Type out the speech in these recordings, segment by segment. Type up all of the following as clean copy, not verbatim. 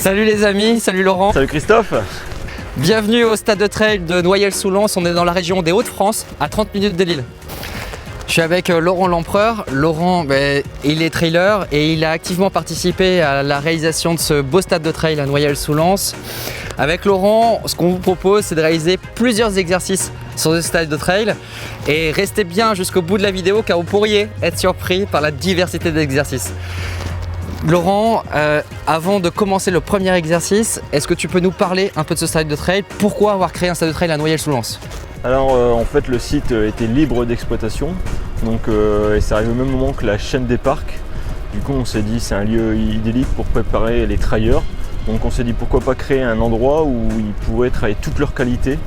Salut les amis, salut Laurent. Salut Christophe. Bienvenue au stade de trail de Noyelles-sous-Lens. On est dans la région des Hauts-de-France, à 30 minutes de Lille. Je suis avec Laurent Lempereur. Laurent, il est trailer et il a activement participé à la réalisation de ce beau stade de trail à Noyelles-sous-Lens. Avec Laurent, ce qu'on vous propose, c'est de réaliser plusieurs exercices sur ce stade de trail. Et restez bien jusqu'au bout de la vidéo car vous pourriez être surpris par la diversité d'exercices. Laurent, avant de commencer le premier exercice, est-ce que tu peux nous parler un peu de ce stade de trail? Pourquoi avoir créé un stade de trail à Noyelles-sous-Lens? Alors en fait le site était libre d'exploitation, donc et c'est arrivé au même moment que la chaîne des parcs. Du coup on s'est dit c'est un lieu idyllique pour préparer les trailleurs. Donc on s'est dit pourquoi pas créer un endroit où ils pourraient travailler toutes leurs qualités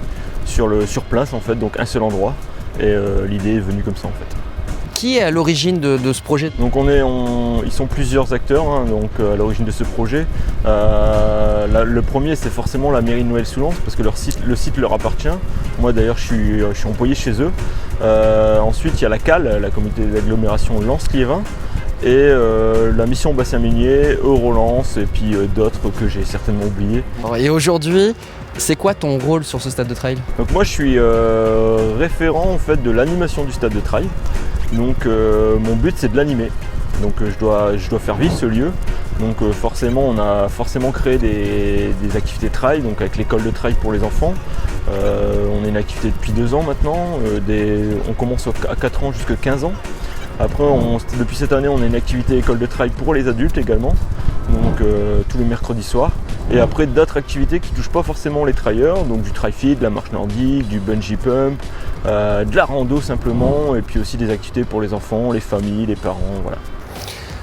sur place en fait, donc un seul endroit. Et l'idée est venue comme ça en fait. Qui est à l'origine de ce projet? Donc ils sont plusieurs acteurs donc, à l'origine de ce projet. Le premier c'est forcément la mairie de Noyelles-sous-Lens parce que le site leur appartient. Moi d'ailleurs je suis employé chez eux. Ensuite il y a la CAL, la communauté d'agglomération Lens-Liévin. Et la mission bassin minier, Eurolance et puis d'autres que j'ai certainement oubliés. Et aujourd'hui, c'est quoi ton rôle sur ce stade de trail? Donc moi je suis référent en fait de l'animation du stade de trail. Donc mon but c'est de l'animer. Donc je dois faire vivre ce lieu. Donc forcément on a créé des activités trail, donc avec l'école de trail pour les enfants. On a une activité depuis 2 ans maintenant. On commence à 4 ans jusqu'à 15 ans. Après, depuis cette année, on a une activité école de trail pour les adultes également, donc tous les mercredis soirs. Et après, d'autres activités qui ne touchent pas forcément les trailleurs, donc du tri-fit, de la marche nordique, du bungee pump, de la rando simplement, et puis aussi des activités pour les enfants, les familles, les parents, voilà.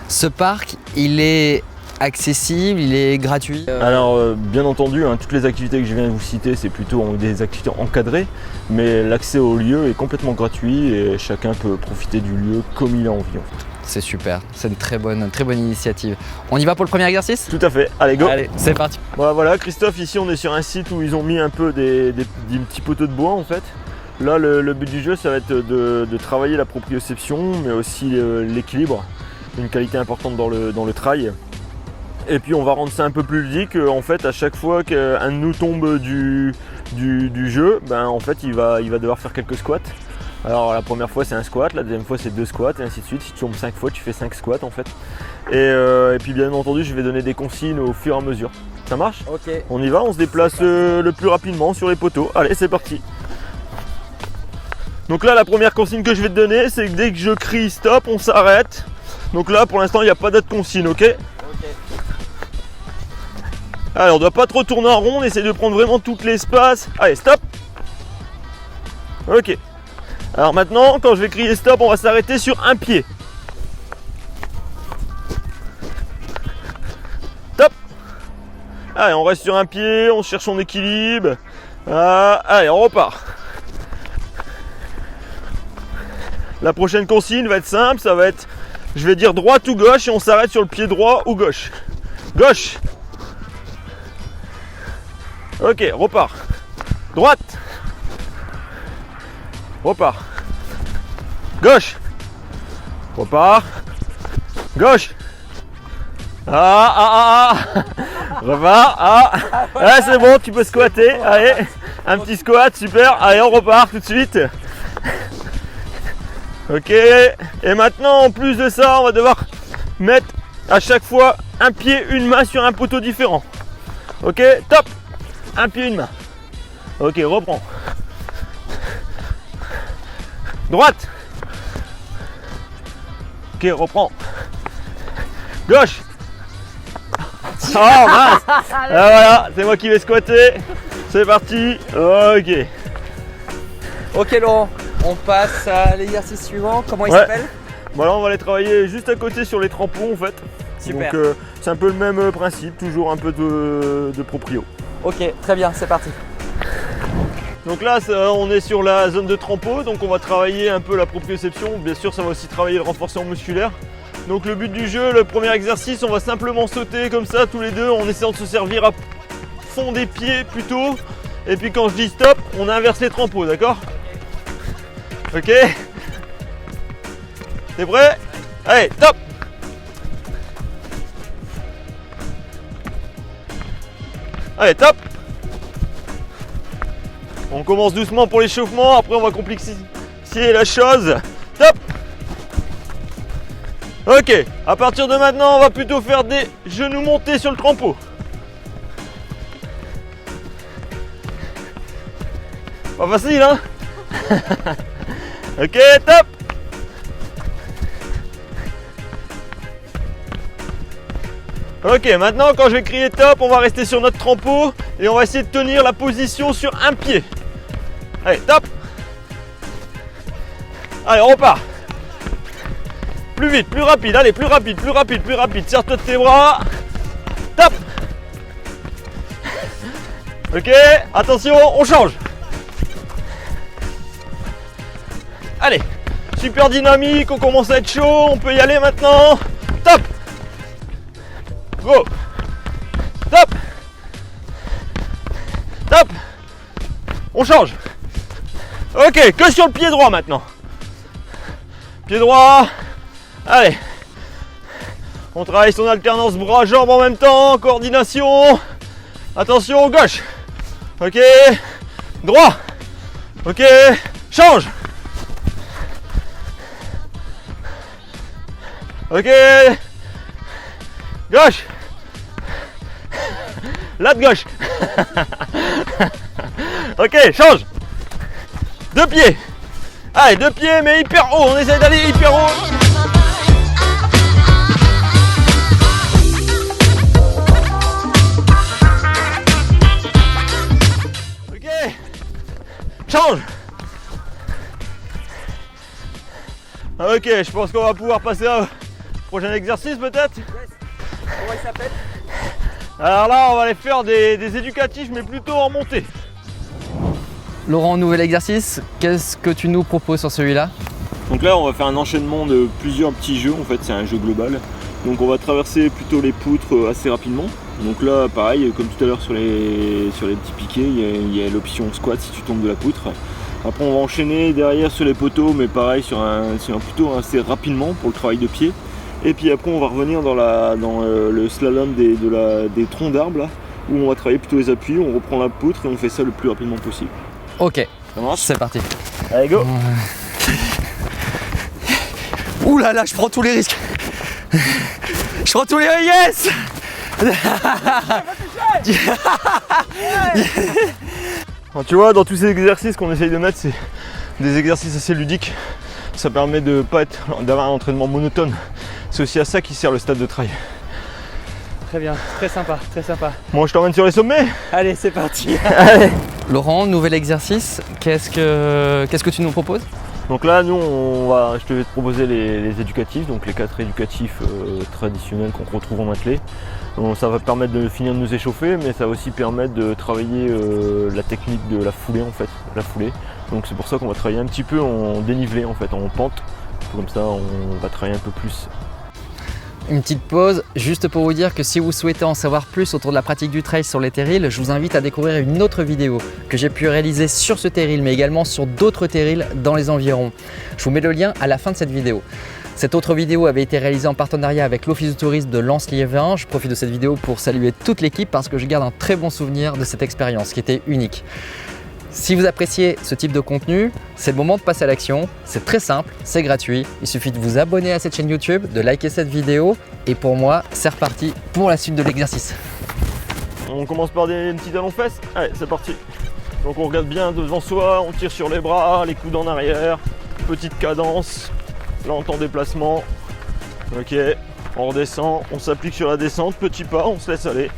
Ce parc, il est accessible, il est gratuit? Alors bien entendu, toutes les activités que je viens de vous citer, c'est plutôt des activités encadrées, mais l'accès au lieu est complètement gratuit et chacun peut profiter du lieu comme il a envie en fait. C'est super, c'est une très bonne initiative. On y va pour le premier exercice? Tout à fait, allez go! Allez, c'est parti! Voilà Christophe, ici on est sur un site où ils ont mis un peu des petits poteaux de bois en fait. Là le but du jeu ça va être de travailler la proprioception, mais aussi l'équilibre, une qualité importante dans le trail. Et puis on va rendre ça un peu plus ludique. En fait, à chaque fois qu'un de nous tombe du jeu, en fait il va devoir faire quelques squats. Alors la première fois c'est un squat, la deuxième fois c'est 2 squats et ainsi de suite. Si tu tombes 5 fois, tu fais 5 squats en fait. Et puis bien entendu, je vais donner des consignes au fur et à mesure. Ça marche? Ok. On y va, on se déplace le plus rapidement sur les poteaux. Allez, c'est parti. Donc là, la première consigne que je vais te donner, c'est que dès que je crie stop, on s'arrête. Donc là, pour l'instant, il n'y a pas d'autre consigne, ok? Allez, on ne doit pas trop tourner en rond, on essaie de prendre vraiment tout l'espace. Allez, stop. Ok. Alors maintenant, quand je vais crier stop, on va s'arrêter sur un pied. Stop. Allez, on reste sur un pied, on cherche son équilibre. Allez, on repart. La prochaine consigne va être simple, ça va être, je vais dire droite ou gauche et on s'arrête sur le pied droit ou gauche. Gauche. Ok, repart. Droite. Repart. Gauche. Repart. Gauche. Repart. C'est bon, tu peux squatter. Allez, un petit squat, super. Allez, on repart tout de suite. Ok. Et maintenant, en plus de ça, on va devoir mettre à chaque fois un pied, une main sur un poteau différent. Ok, top. Un pied, une main. Ok, reprends. Droite. Ok, reprends. Gauche. Oh mince. Voilà, c'est moi qui vais squatter. C'est parti. Ok. Ok Laurent, on passe à l'exercice suivant. Comment il s'appelle? Voilà, on va aller travailler juste à côté sur les trempons en fait. Super. Donc c'est un peu le même principe, toujours un peu de proprio. Ok, très bien, c'est parti. Donc là, on est sur la zone de trempeau, donc on va travailler un peu la proprioception. Bien sûr, ça va aussi travailler le renforcement musculaire. Donc le but du jeu, le premier exercice, on va simplement sauter comme ça tous les deux en essayant de se servir à fond des pieds plutôt. Et puis quand je dis stop, on inverse les trempos, d'accord? Ok. T'es prêt? Allez, top. Allez, top. On commence doucement pour l'échauffement, après on va complexifier la chose. Top. Ok, à partir de maintenant, on va plutôt faire des genoux montés sur le trampo. Pas facile, hein? Ok, top. Ok, maintenant quand je vais crier top, on va rester sur notre trampo et on va essayer de tenir la position sur un pied. Allez, top. Allez, on repart. Plus vite, plus rapide, allez, plus rapide, plus rapide, plus rapide. Serre-toi de tes bras. Top. Ok, attention, on change. Allez, super dynamique, on commence à être chaud, on peut y aller maintenant. Top. Go. Top. Top. On change. Ok, que sur le pied droit maintenant. Pied droit. Allez. On travaille son alternance bras-jambes en même temps. Coordination. Attention, gauche. Ok. Droit. Ok. Change. Ok. Gauche. Là de gauche. Ok, change. Deux pieds. Allez, deux pieds mais hyper haut. On essaye d'aller hyper haut. Ok. Change. Ok, je pense qu'on va pouvoir passer au prochain exercice peut-être. Comment il s'appelle? Alors là, on va aller faire des éducatifs, mais plutôt en montée. Laurent, nouvel exercice, qu'est-ce que tu nous proposes sur celui-là? Donc là, on va faire un enchaînement de plusieurs petits jeux. En fait, c'est un jeu global. Donc on va traverser plutôt les poutres assez rapidement. Donc là, pareil, comme tout à l'heure sur les petits piquets, il y a l'option squat si tu tombes de la poutre. Après, on va enchaîner derrière sur les poteaux, mais pareil, sur un plutôt assez rapidement pour le travail de pied. Et puis après on va revenir dans le slalom des troncs d'arbres où on va travailler plutôt les appuis, on reprend la poutre et on fait ça le plus rapidement possible. Ok, Ça marche? c'est parti. Allez go. Ouh là là, je prends tous les risques. Je prends tous les risques. Yes. Alors, tu vois, dans tous ces exercices qu'on essaye de mettre, c'est des exercices assez ludiques. Ça permet d'avoir un entraînement monotone. C'est aussi à ça qui sert le stade de trail. Très bien, très sympa, très sympa. Bon, je t'emmène sur les sommets. Allez, c'est parti. Allez. Laurent, nouvel exercice, qu'est-ce que tu nous proposes? Donc là, nous, je vais te proposer les éducatifs, donc les 4 éducatifs traditionnels qu'on retrouve en athlée. Donc, ça va permettre de finir de nous échauffer, mais ça va aussi permettre de travailler la technique de la foulée en fait, la foulée. Donc c'est pour ça qu'on va travailler un petit peu en dénivelé en fait, en pente. Comme ça, on va travailler un peu plus. Une petite pause, juste pour vous dire que si vous souhaitez en savoir plus autour de la pratique du trail sur les terrils, je vous invite à découvrir une autre vidéo que j'ai pu réaliser sur ce terril, mais également sur d'autres terrils dans les environs. Je vous mets le lien à la fin de cette vidéo. Cette autre vidéo avait été réalisée en partenariat avec l'Office du tourisme de Lens-Liévin. Je profite de cette vidéo pour saluer toute l'équipe parce que je garde un très bon souvenir de cette expérience qui était unique. Si vous appréciez ce type de contenu, c'est le moment de passer à l'action. C'est très simple, c'est gratuit. Il suffit de vous abonner à cette chaîne YouTube, de liker cette vidéo. Et pour moi, c'est reparti pour la suite de l'exercice. On commence par des petits talons fesses. Allez, c'est parti. Donc on regarde bien devant soi, on tire sur les bras, les coudes en arrière. Petite cadence, lente en déplacement. Ok, on redescend, on s'applique sur la descente. Petit pas, on se laisse aller.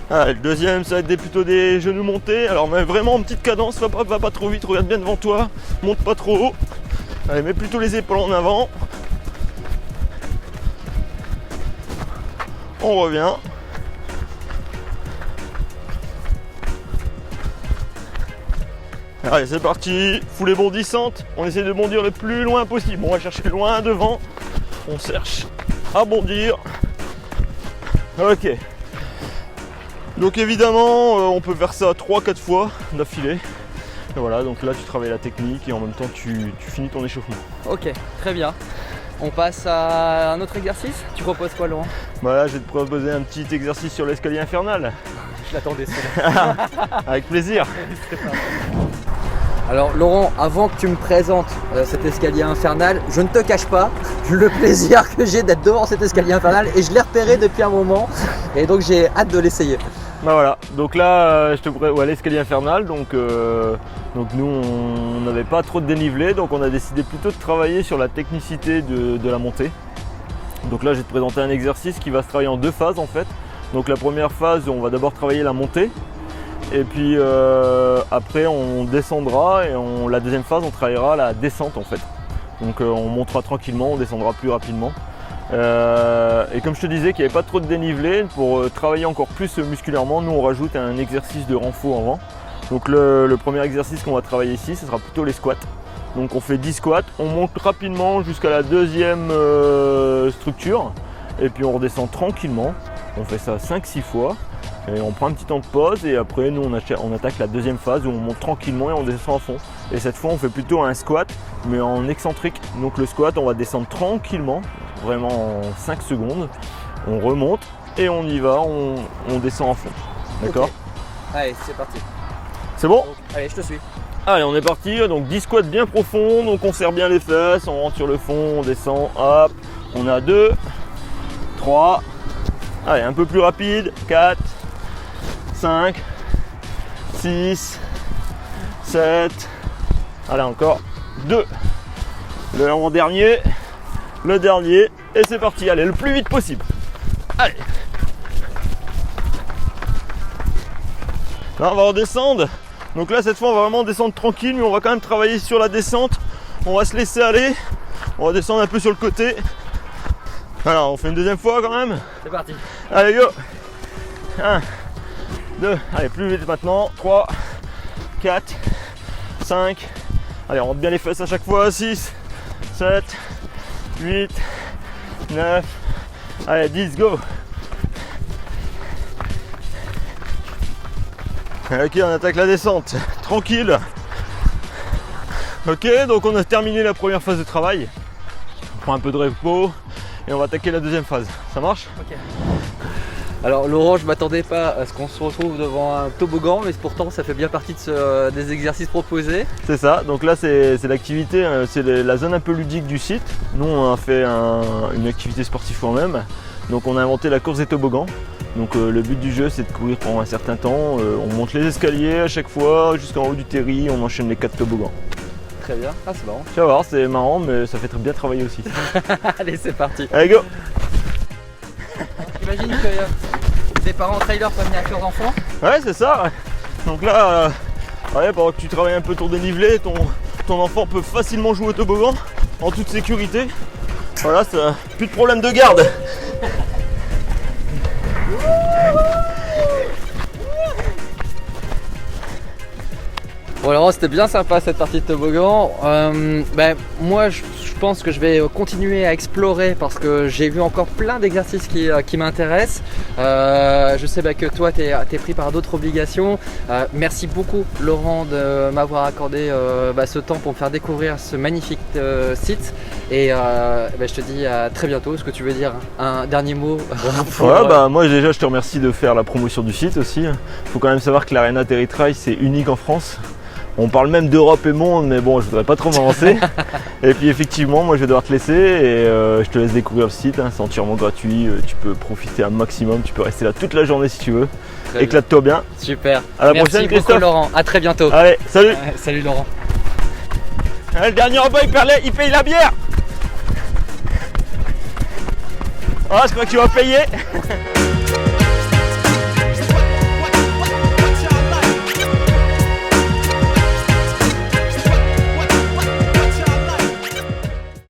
Allez, le deuxième, ça va être plutôt des genoux montés. Alors, mais vraiment en petite cadence, va pas trop vite, regarde bien devant toi, monte pas trop haut. Allez, mets plutôt les épaules en avant. On revient. Allez, c'est parti. Foulée bondissante. On essaie de bondir le plus loin possible. On va chercher loin devant. On cherche à bondir. Ok. Donc évidemment, on peut faire ça 3-4 fois d'affilée. Et voilà, donc là tu travailles la technique et en même temps tu finis ton échauffement. Ok, très bien. On passe à un autre exercice. Tu proposes quoi, Laurent? Voilà, je vais te proposer un petit exercice sur l'escalier infernal. Je l'attendais celui-là. Avec plaisir. Alors Laurent, avant que tu me présentes cet escalier infernal, je ne te cache pas le plaisir que j'ai d'être devant cet escalier infernal et je l'ai repéré depuis un moment et donc j'ai hâte de l'essayer. Bah voilà, donc là je te présente l'escalier infernal, donc nous on n'avait pas trop de dénivelé, donc on a décidé plutôt de travailler sur la technicité de la montée. Donc là je vais te présenter un exercice qui va se travailler en 2 phases en fait. Donc la première phase, on va d'abord travailler la montée. Et puis après on descendra et la deuxième phase on travaillera la descente en fait. Donc on montera tranquillement, on descendra plus rapidement. Et comme je te disais qu'il n'y avait pas trop de dénivelé, pour travailler encore plus musculairement, nous on rajoute un exercice de renfort avant. Donc le premier exercice qu'on va travailler ici, ce sera plutôt les squats. Donc on fait 10 squats, on monte rapidement jusqu'à la deuxième structure et puis on redescend tranquillement. On fait ça 5-6 fois. Et on prend un petit temps de pause et après nous on attaque la deuxième phase où on monte tranquillement et on descend à fond. Et cette fois on fait plutôt un squat mais en excentrique. Donc le squat on va descendre tranquillement, vraiment en 5 secondes. On remonte et on y va, on descend à fond. D'accord? Okay. Allez, c'est parti. C'est bon? Donc, allez, je te suis. Allez, on est parti. Donc 10 squats bien profonds, donc on serre bien les fesses, on rentre sur le fond, on descend, hop. On a 2, 3, allez un peu plus rapide, 4, 5, 6, 7, allez encore 2, le dernier, et c'est parti, allez le plus vite possible, allez. Là on va redescendre, donc là cette fois on va vraiment descendre tranquille, mais on va quand même travailler sur la descente, on va se laisser aller, on va descendre un peu sur le côté. Alors on fait une deuxième fois quand même. C'est parti. Allez go. 1, 2, allez plus vite maintenant, 3, 4, 5, allez on rentre bien les fesses à chaque fois, 6, 7, 8, 9, allez 10, go. Ok, on attaque la descente, tranquille. Ok, donc on a terminé la première phase de travail, on prend un peu de repos et on va attaquer la deuxième phase, ça marche? Ok. Alors Laurent, je m'attendais pas à ce qu'on se retrouve devant un toboggan, mais pourtant ça fait bien partie des exercices proposés. C'est ça, donc là c'est l'activité, c'est la zone un peu ludique du site. Nous on a fait une activité sportive quand même, donc on a inventé la course des toboggans. Donc le but du jeu c'est de courir pendant un certain temps, on monte les escaliers à chaque fois jusqu'en haut du terri, on enchaîne les 4 toboggans. Très bien, ah c'est marrant. Tu vas voir, c'est marrant mais ça fait très bien travailler aussi. Allez c'est parti. Allez go. J'imagine que des parents trailers peuvent venir avec leurs enfants. Ouais c'est ça, ouais. Donc là, ouais, pendant que tu travailles un peu ton dénivelé, ton enfant peut facilement jouer au toboggan en toute sécurité. Voilà, ça, plus de problème de garde. Bon Laurent, c'était bien sympa cette partie de toboggan. Moi je pense que je vais continuer à explorer parce que j'ai vu encore plein d'exercices qui m'intéressent. Je sais que toi tu es pris par d'autres obligations. Merci beaucoup Laurent de m'avoir accordé ce temps pour me faire découvrir ce magnifique site. Et je te dis à très bientôt. Est-ce que tu veux dire un dernier mot pour... Ouais, moi déjà je te remercie de faire la promotion du site aussi. Il faut quand même savoir que l'Arena Terry-Trail c'est unique en France. On parle même d'Europe et monde, mais bon, je voudrais pas trop m'avancer. Et puis effectivement, moi je vais devoir te laisser et je te laisse découvrir le site, c'est entièrement gratuit, tu peux profiter un maximum, tu peux rester là toute la journée si tu veux. Éclate-toi bien. Super. À la prochaine Christophe. Merci beaucoup Laurent, à très bientôt. Allez, salut. Salut Laurent. Allez, le dernier repas il paye la bière. Ah, je crois que tu vas payer.